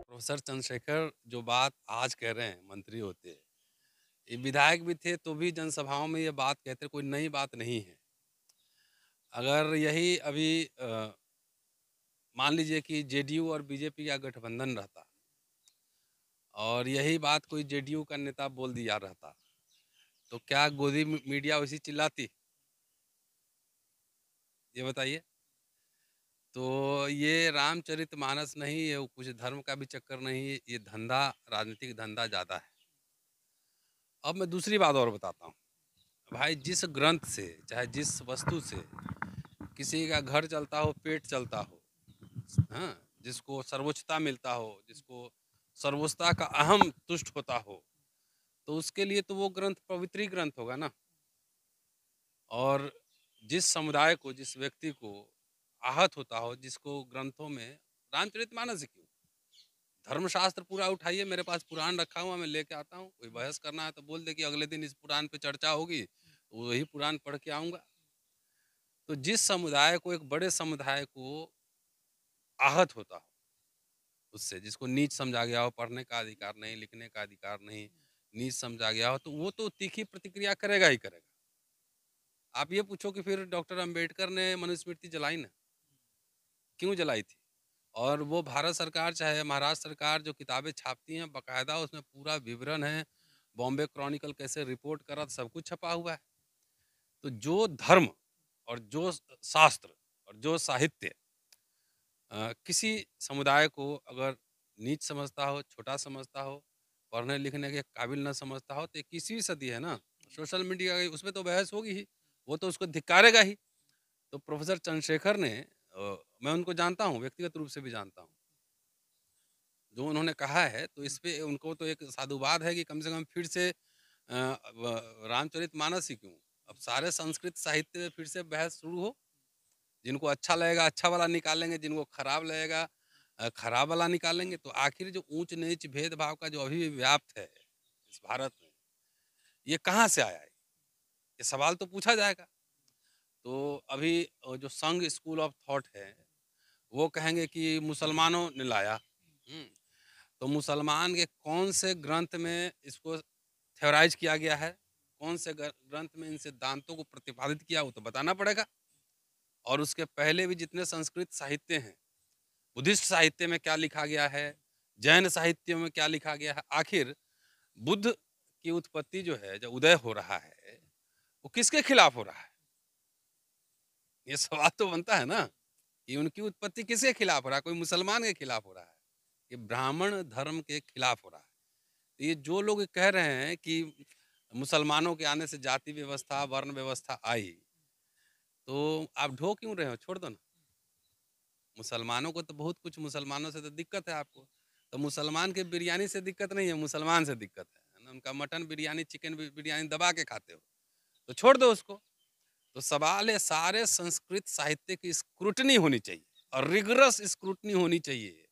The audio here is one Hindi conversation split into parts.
प्रोफेसर चंद्रशेखर जो बात आज कह रहे हैं मंत्री होते, ये विधायक भी थे तो भी जनसभाओं में ये बात कहते, कोई नई बात नहीं है। अगर यही अभी मान लीजिए कि जेडीयू और बीजेपी का गठबंधन रहता और यही बात कोई जेडीयू का नेता बोल दिया रहता, तो क्या गोदी मीडिया वैसी चिल्लाती? ये बताइए। तो ये रामचरितमानस नहीं, ये कुछ धर्म का भी चक्कर नहीं, ये धंधा, राजनीतिक धंधा ज़्यादा है। अब मैं दूसरी बात और बताता हूँ। भाई, जिस ग्रंथ से, चाहे जिस वस्तु से किसी का घर चलता हो, पेट चलता हो, हाँ, जिसको सर्वोच्चता मिलता हो, जिसको सर्वोच्चता का अहम तुष्ट होता हो, तो उसके लिए तो वो ग्रंथ पवित्र ही ग्रंथ होगा ना। और जिस समुदाय को, जिस व्यक्ति को आहत होता हो, जिसको ग्रंथों में रामचरितमानस ही क्यों, धर्मशास्त्र पूरा उठाइए, मेरे पास पुराण रखा हुआ, मैं लेके आता हूँ। कोई बहस करना है तो बोल दे कि अगले दिन इस पुराण पे चर्चा होगी, तो वही पुराण पढ़ के आऊँगा। तो जिस समुदाय को, एक बड़े समुदाय को आहत होता हो उससे, जिसको नीच समझा गया हो, पढ़ने का अधिकार नहीं, लिखने का अधिकार नहीं, नीच समझा गया हो, तो वो तो तीखी प्रतिक्रिया करेगा ही करेगा। आप ये पूछो कि फिर डॉक्टर अंबेडकर ने मनुस्मृति जलाई ना, क्यों जलाई थी? और वो भारत सरकार चाहे महाराष्ट्र सरकार जो किताबें छापती हैं, बाकायदा उसमें पूरा विवरण है, बॉम्बे क्रॉनिकल कैसे रिपोर्ट करा, सब कुछ छपा हुआ है। तो जो धर्म और जो शास्त्र और जो साहित्य किसी समुदाय को अगर नीच समझता हो, छोटा समझता हो, पढ़ने लिखने के काबिल न समझता हो, तो 21वीं सदी है ना, सोशल मीडिया की, उसमें तो बहस होगी ही, वो तो उसको धिक्कारेगा ही। तो प्रोफेसर चंद्रशेखर ने मैं उनको जानता हूँ, व्यक्तिगत रूप से भी जानता हूँ, जो उन्होंने कहा है, तो इस पे उनको तो एक साधुवाद है कि कम से कम फिर से रामचरितमानस ही क्यों, अब सारे संस्कृत साहित्य में फिर से बहस शुरू हो। जिनको अच्छा लगेगा अच्छा वाला निकालेंगे, जिनको खराब लगेगा खराब वाला निकालेंगे। तो आखिर जो ऊंच नीच भेदभाव का जो अभी भी व्याप्त है इस भारत में, ये कहाँ से आया है? ये सवाल तो पूछा जाएगा। तो अभी जो संघ स्कूल ऑफ थॉट है, वो कहेंगे कि मुसलमानों ने लाया। तो मुसलमान के कौन से ग्रंथ में इसको थ्योराइज किया गया है, कौन से ग्रंथ में इन सिद्धांतों को प्रतिपादित किया, वो तो बताना पड़ेगा। और उसके पहले भी जितने संस्कृत साहित्य हैं, बुद्धिस्ट साहित्य में क्या लिखा गया है, जैन साहित्य में क्या लिखा गया है, आखिर बुद्ध की उत्पत्ति जो है, जो उदय हो रहा है, वो किसके खिलाफ हो रहा है? ये सवाल तो बनता है ना कि उनकी उत्पत्ति किसके खिलाफ हो रहा है? कोई मुसलमान के खिलाफ हो रहा है, ये ब्राह्मण धर्म के खिलाफ हो रहा है। तो ये जो लोग कह रहे हैं कि मुसलमानों के आने से जाति व्यवस्था, वर्ण व्यवस्था आई, तो आप ढो क्यों रहे हो? छोड़ दो ना। मुसलमानों को तो बहुत कुछ, मुसलमानों से तो दिक्कत है आपको। तो मुसलमान के बिरयानी से दिक्कत नहीं है, मुसलमान से दिक्कत है ना। उनका मटन बिरयानी, चिकन बिरयानी दबा के खाते हो, तो छोड़ दो उसको। तो सवाल है, सारे संस्कृत साहित्य की स्क्रूटनी होनी चाहिए और रिगरस स्क्रूटनी होनी चाहिए।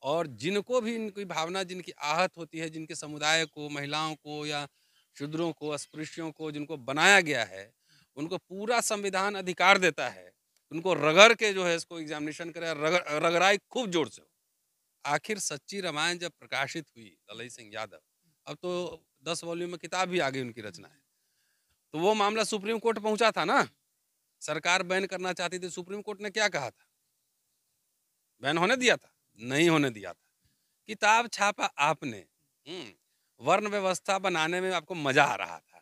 और जिनको भी इनकी भावना, जिनकी आहत होती है, जिनके समुदाय को, महिलाओं को या शूद्रों को, अस्पृश्यों को जिनको बनाया गया है, उनको पूरा संविधान अधिकार देता है, उनको रगड़ के जो है इसको एग्जामिनेशन करे, रगड़ाई खूब जोर से हो। आखिर सच्ची रामायण जब प्रकाशित हुई, ललई सिंह यादव, अब तो 10 वॉल्यूम में किताब भी आ गई उनकी रचना है, तो वो मामला सुप्रीम कोर्ट पहुंचा था ना। सरकार बैन करना चाहती थी, सुप्रीम कोर्ट ने क्या कहा था? बैन होने दिया था? नहीं होने दिया था। किताब छापा आपने, वर्ण व्यवस्था बनाने में आपको मजा आ रहा था,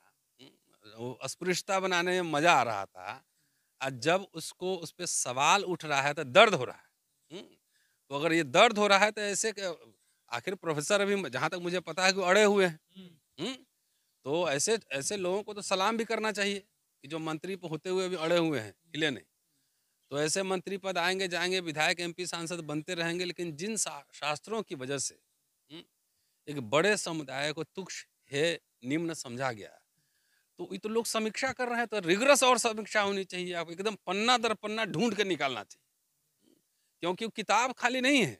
अस्पृश्यता बनाने में मजा आ रहा था, और जब उसको, उस पर सवाल उठ रहा है तो दर्द हो रहा है। तो अगर ये दर्द हो रहा है तो ऐसे आखिर प्रोफेसर अभी जहाँ तक मुझे पता है कि अड़े हुए हैं। तो ऐसे ऐसे लोगों को तो सलाम भी करना चाहिए कि जो मंत्री होते हुए भी अड़े हुए हैं, हिले नहीं। तो ऐसे मंत्री पद आएंगे जाएंगे, विधायक एमपी सांसद बनते रहेंगे, लेकिन जिन शास्त्रों की वजह से एक बड़े समुदाय को तुच्छ है, निम्न समझा गया, तो ये तो लोग समीक्षा कर रहे हैं, तो रिगरस और समीक्षा होनी चाहिए। आप एकदम पन्ना दर पन्ना ढूंढ के निकालना चाहिए, क्योंकि किताब खाली नहीं है।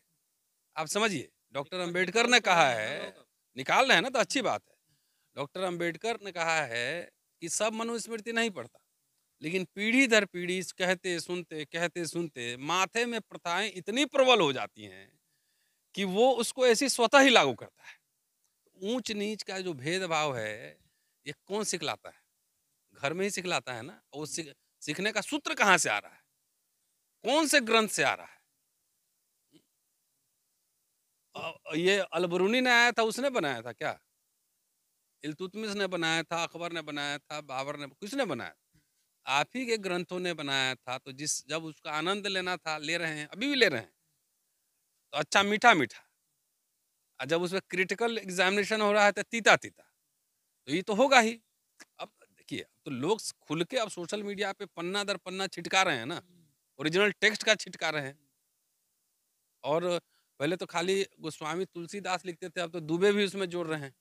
आप समझिए, डॉक्टर अंबेडकर ने कहा है, निकाल रहे हैं ना, तो अच्छी बात है। डॉक्टर अंबेडकर ने कहा है कि सब मनुस्मृति नहीं पढ़ता, लेकिन पीढ़ी दर पीढ़ी कहते सुनते माथे में प्रथाएं इतनी प्रबल हो जाती हैं कि वो उसको ऐसी स्वतः ही लागू करता है। ऊंच नीच का जो भेदभाव है, ये कौन सिखलाता है? घर में ही सिखलाता है ना। और सीखने का सूत्र कहाँ से आ रहा है? कौन से ग्रंथ से आ रहा है? ये अलबरूनी ने आया था, उसने बनाया था क्या? इल्तुतमिश ने बनाया था, अकबर ने बनाया था, बाबर ने, किसने बनाया? आप ही के ग्रंथों ने बनाया था। तो जब उसका आनंद लेना था, ले रहे हैं, अभी भी ले रहे हैं, तो अच्छा मीठा मीठा। और जब उसमें क्रिटिकल एग्जामिनेशन हो रहा है तो तीता तीता, तो ये तो होगा ही। अब देखिए, तो लोग खुल के अब सोशल मीडिया पे पन्ना दर पन्ना छिटका रहे हैं ना, ओरिजिनल टेक्स्ट का छिटका रहे हैं। और पहले तो खाली गोस्वामी तुलसीदास लिखते थे, अब तो दुबे भी उसमें जोड़ रहे हैं।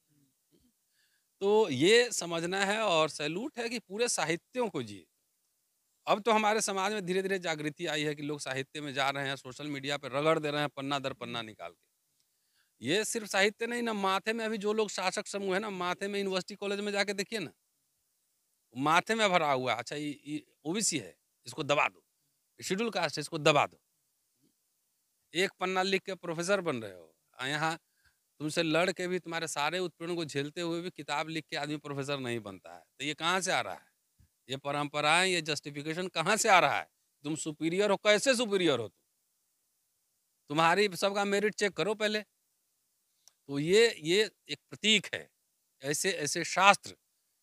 तो ये समझना है और सैल्यूट है कि पूरे साहित्यों को जिए। अब तो हमारे समाज में धीरे धीरे जागृति आई है कि लोग साहित्य में जा रहे हैं, सोशल मीडिया पे रगड़ दे रहे हैं पन्ना दर पन्ना निकाल के। ये सिर्फ साहित्य नहीं ना, माथे में अभी जो लोग शासक समूह है ना, माथे में यूनिवर्सिटी कॉलेज में जाके देखिए ना, माथे में भरा हुआ, अच्छा ये ओबीसी है, इसको दबा दो, शेड्यूल कास्ट है, इसको दबा दो। एक पन्ना लिख के प्रोफेसर बन रहे हो, यहाँ तुमसे लड़ के भी, तुम्हारे सारे उत्पीड़न को झेलते हुए भी किताब लिख के आदमी प्रोफेसर नहीं बनता है। तो ये कहाँ से आ रहा है? ये परंपराएं, ये जस्टिफिकेशन कहाँ से आ रहा है? तुम सुपीरियर हो, कैसे सुपीरियर हो? तुम्हारी सबका मेरिट चेक करो पहले। तो ये एक प्रतीक है। ऐसे ऐसे शास्त्र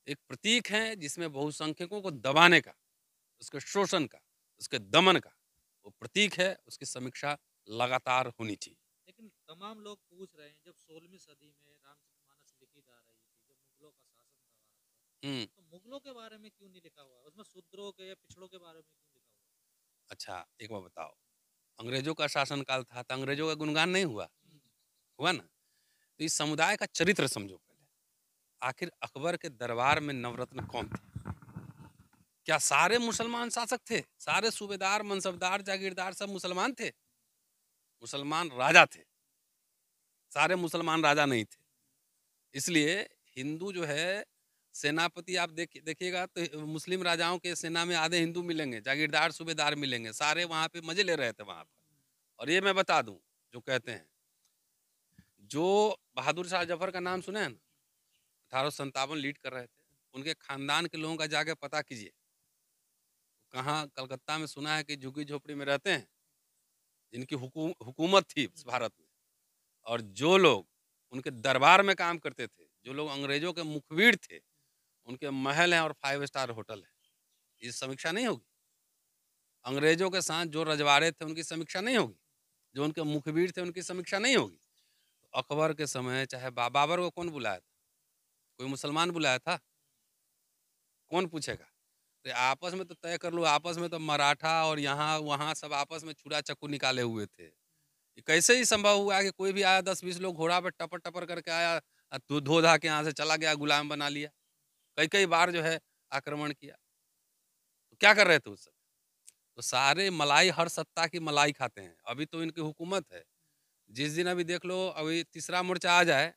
एक प्रतीक हैं जिसमें बहुसंख्यकों को दबाने का, उसके शोषण का, उसके दमन का वो प्रतीक है। उसकी समीक्षा लगातार होनी चाहिए। लेकिन तमाम लोग पूछ रहे हैं, जब 16वीं सदी में रामचरितमानस लिखी जा रही थी, जब मुगलों का शासन था भारत पर, तो मुगलों के बारे में क्यों नहीं लिखा हुआ? उसमें शूद्रों के या पिछड़ों के बारे में क्यों लिखा हुआ? अच्छा, एक बार बताओ, अंग्रेजों का शासन काल था तो अंग्रेजों का गुणगान नहीं हुआ? हुआ ना। तो इस समुदाय का चरित्र समझो पहले। आखिर अकबर के दरबार में नवरत्न कौन थे? क्या सारे मुसलमान शासक थे? सारे सूबेदार, मनसबदार, जागीरदार सब मुसलमान थे? मुसलमान राजा थे, सारे मुसलमान राजा नहीं थे। इसलिए हिंदू जो है, सेनापति आप देखिएगा तो मुस्लिम राजाओं के सेना में आधे हिंदू मिलेंगे, जागीरदार सूबेदार मिलेंगे, सारे वहाँ पे मजे ले रहे थे वहाँ पर। और ये मैं बता दूं, जो कहते हैं, जो बहादुर शाह जफर का नाम सुने हैं ना, 1857 लीड कर रहे थे, उनके खानदान के लोगों का जाके पता कीजिए। कहाँ कलकत्ता में सुना है कि झुग्गी झोपड़ी में रहते हैं, जिनकी हुकूमत थी भारत में। और जो लोग उनके दरबार में काम करते थे, जो लोग अंग्रेजों के मुखबिर थे, उनके महल हैं और 5 स्टार होटल है। ये समीक्षा नहीं होगी? अंग्रेजों के साथ जो रजवाड़े थे उनकी समीक्षा नहीं होगी? जो उनके मुखबिर थे उनकी समीक्षा नहीं होगी? तो अकबर के समय चाहे बाबर को कौन बुलाया था? कोई मुसलमान बुलाया था? कौन पूछेगा? तो आपस में तो तय कर लो, आपस में तो मराठा और यहाँ वहाँ सब आपस में छुरा चाकू निकाले हुए थे। ये कैसे ही संभव हुआ कि कोई भी आया, 10-20 लोग घोड़ा पे टपर टपर करके आया, धो धा के यहाँ से चला गया, गुलाम बना लिया। कई कई बार जो है आक्रमण किया। तो क्या कर रहे थे उस समय? तो सारे मलाई, हर सत्ता की मलाई खाते हैं। अभी तो इनकी हुकूमत है। जिस दिन अभी देख लो, अभी तीसरा मोर्चा आ जाए,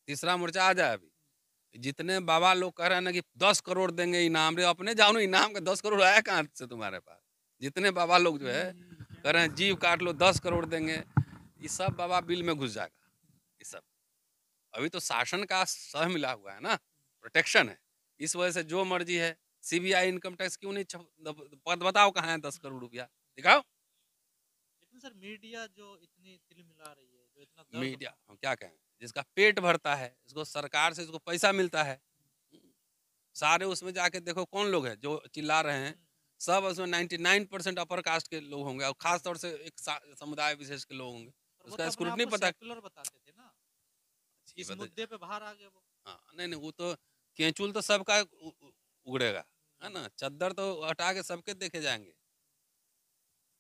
तीसरा मोर्चा आ जाए, अभी जितने बाबा लोग कह रहे हैं ना कि 10 करोड़ देंगे इनाम, रे अपने जानो इनाम का 10 करोड़ आया कहाँ से तुम्हारे पास? जितने बाबा लोग जो है कह रहे हैं जीव काट लो 10 करोड़ देंगे, ये सब बाबा बिल में घुस जाएगा। ये सब अभी तो शासन का सह मिला हुआ है ना, प्रोटेक्शन है। इस वजह से जो मर्जी है, सीबीआई इनकम टैक्स क्यों नहीं पद बताओ कहाँ है 10 करोड़ रुपया दिखाओ। लेकिन सर, मीडिया जो इतनी तिल मिला रही है, जो इतना दर्द मीडिया हम क्या कहें, जिसका पेट भरता है, इसको सरकार से इसको पैसा मिलता है, सारे उसमें जाके देखो कौन लोग हैं जो चिल्ला रहे हैं। सब उसमें 99% अपर कास्ट के लोग होंगे, और खास तौर से एक समुदाय विशेष के लोग होंगे। वो उसका तो अपने आप स्क्रूटनी को पता। सेकुलर बताते थे ना, इस मुद्दे पे बाहर आ गए वो। हाँ, नहीं नहीं, वो तो केंचुल तो सबका उगड़ेगा, है ना। चद्दर तो हटा के सबके देखे जाएंगे,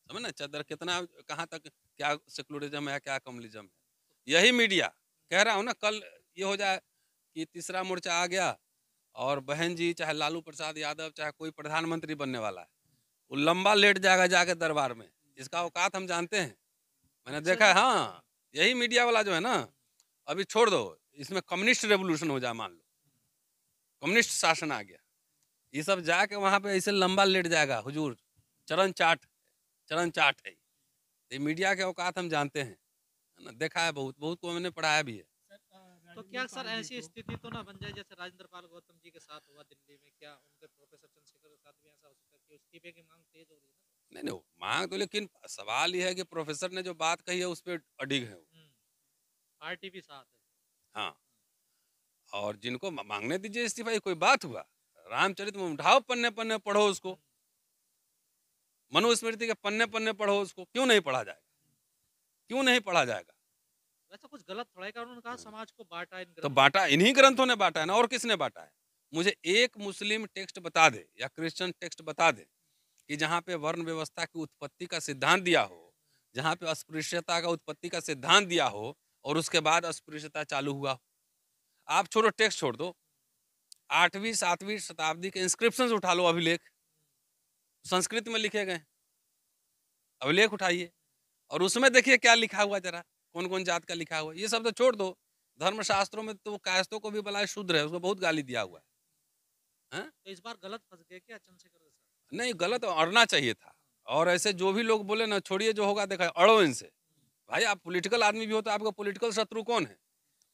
समझ ना। चद्दर कितना कहाँ तक, क्या सेकुलरिज्म है, क्या कम्युनिज्म है। यही मीडिया कह रहा हूँ ना, कल ये हो जाए कि तीसरा मोर्चा आ गया और बहन जी चाहे लालू प्रसाद यादव चाहे कोई प्रधानमंत्री बनने वाला है, वो लंबा लेट जाएगा जाके दरबार में। इसका औकात हम जानते हैं, मैंने देखा है। हाँ, यही मीडिया वाला जो है ना, अभी छोड़ दो, इसमें कम्युनिस्ट रेवोल्यूशन हो जाए, मान लो कम्युनिस्ट शासन आ गया, ये सब जाके वहाँ पे ऐसे लंबा लेट जाएगा हुजूर, चरण चाट है। ये मीडिया के औकात हम जानते हैं, है ना? देखा है, बहुत बहुत को मैंने पढ़ाया भी है। तो क्या सर ऐसी स्थिति तो ना बन जाए जैसे राजेंद्र पाल गौतम जी के साथ हुआ दिल्ली में, क्या उनके प्रोफेसर चंद्रशेखर के साथ भी ऐसा हो सकता है कि इस्तीफे की मांग तेज हो रही है ना? नहीं, नहीं, माँग तो, लेकिन सवाल ये है कि प्रोफ़ेसर ने जो बात कही है उस पे अडिग है वो। पार्टी भी साथ है। हाँ, और जिनको माँगने दीजिए इस्तीफ़ा, ये कोई बात हुआ? रामचरितमानस उठाओ, पन्ने-पन्ने पढ़ो उसको। मनुस्मृति के पन्ने-पन्ने पढ़ो उसको, क्यों नहीं पढ़ा जाएगा? क्यों नहीं पढ़ा जाएगा? वैसा कुछ गलत थोड़ा है, उन्होंने कहा समाज को बांटा इन तो ग्रंथों बाँटा, में। इन्हीं ग्रंथों ने बाँटा है ना, और किसने बाँटा है? मुझे एक मुस्लिम टेक्स्ट बता दे या क्रिश्चियन टेक्स्ट बता दे कि जहाँ पे वर्ण व्यवस्था की उत्पत्ति का सिद्धांत दिया हो, जहाँ पे अस्पृश्यता का उत्पत्ति का सिद्धांत दिया हो और उसके बाद अस्पृश्यता चालू हुआ हो। आप छोड़ो, टेक्स्ट छोड़ दो, 8वीं 7वीं शताब्दी के इंस्क्रिप्शंस उठा लो, अभिलेख संस्कृत में लिखे गए, अभिलेख उठाइए और उसमें देखिए क्या लिखा हुआ, जरा कौन कौन जात का लिखा हुआ। ये सब तो छोड़ दो, धर्मशास्त्रों में तो कायस्थों को भी बलाए शूद्र है, उसको बहुत गाली दिया हुआ है। तो इस बार गलत फंस गए क्या चंद्रशेखर के साथ? नहीं, गलत अड़ना चाहिए था। और ऐसे जो भी लोग बोले ना, छोड़िए, जो होगा देखा, अड़ो इनसे। भाई आप पॉलिटिकल आदमी भी हो तो आपका पॉलिटिकल शत्रु कौन है?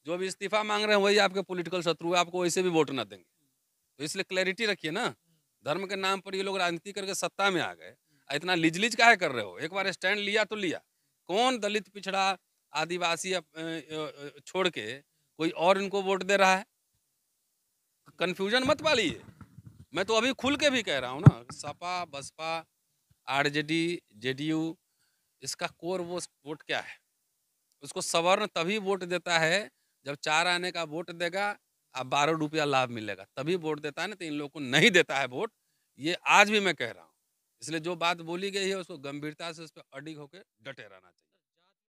जो अभी इस्तीफा मांग रहे हैं वही आपके पॉलिटिकल शत्रु है, आपको वैसे भी वोट ना देंगे। तो इसलिए क्लैरिटी रखिए ना। धर्म के नाम पर ये लोग राजनीति करके सत्ता में आ गए, इतना लिज काहे कर रहे हो? एक बार स्टैंड लिया तो लिया। कौन दलित, पिछड़ा, आदिवासी छोड़ के कोई और इनको वोट दे रहा है? कंफ्यूजन मत पालिए। मैं तो अभी खुल के भी कह रहा हूँ ना, सपा, बसपा, आरजेडी, जेडीयू, इसका कोर वो वोट क्या है? उसको सवर्ण तभी वोट देता है जब 4 आने का वोट देगा, अब 12 रुपया लाभ मिलेगा, तभी वोट देता है ना, तो इन लोगों को नहीं देता है वोट। ये आज भी मैं कह रहा हूँ। इसलिए जो बात बोली गई है उसको गंभीरता से उस पर अडिग होकर डटे रहना चाहिए।